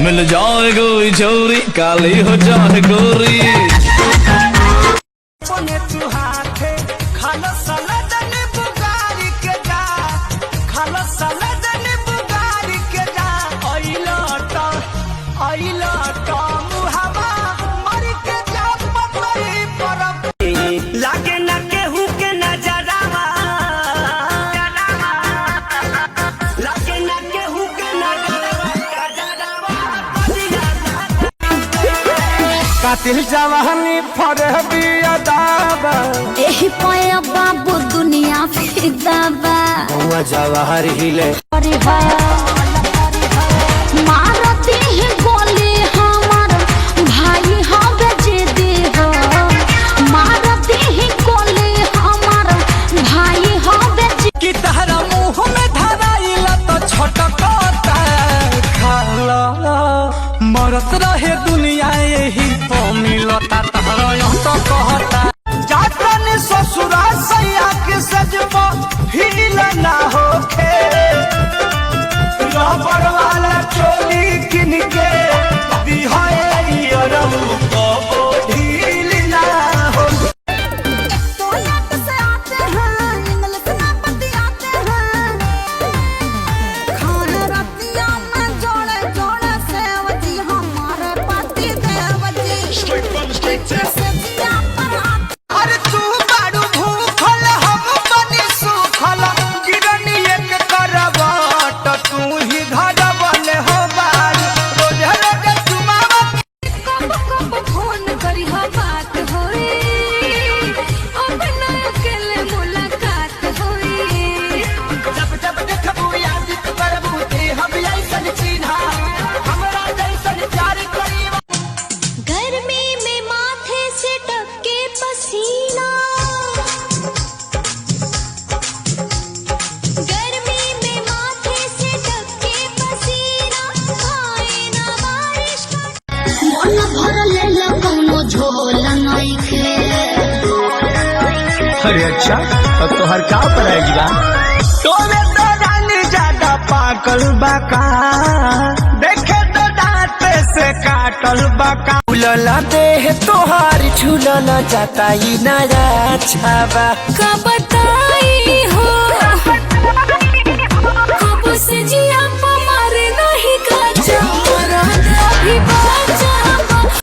मिल जाए कोई छोरी काली हो जाए गोरी। लागे ना केहू के नजरावा, लागे ना केहू के नजरावा। कातिल जवानी फरहबी अदाबा, एही पाया बाबू दुनिया फिदाबा। हुआ जवाहर हिले मारती है गोली हमार भाई हवे जिदी हो। मारती है गोली हमार भाई हवे कि तहरा मुंह में धराइला तो छटकता खाला। मरत रहे दुनिया यही तो मिलता तहरा यहाँ तो कहता। जातन ससुरा सैया के सजबो हिल ना होखे, रबड़ वाला चोली किन के दिहाए अरऊ को ढील ना हो। से आते हैं इंग्लिश ना बतियाते हैं। खाना रतिया में जोड़े जोड़े सेवजी हमारे पति देवजी। अरे तू बाड़ू भूखल हम बनी सुखल, गिरनी एक करवट तू ही धरवल हो बारू। रोज रोज चुमावा कब कब फोन करी हो बात होई, अब ना अकेले मुलाकात होई। जब जब देखबू याद करबू ते हम ऐसन चिन्हा हमरा जैसन प्यार करी। गर्मी में माथे से टपके पसीना, गर्मी में माथे से टपके पसीना। आए ना बारिश मन भरल कौनो झोल नइखे। अरे अच्छा अब तो हर का पर आएगी बा। तोरे तो रानी ज्यादा पाकल बाका, देखे तो दांत से काटल बाका। झूलला देह तोहार झूलला जाता ही नया छावा। कब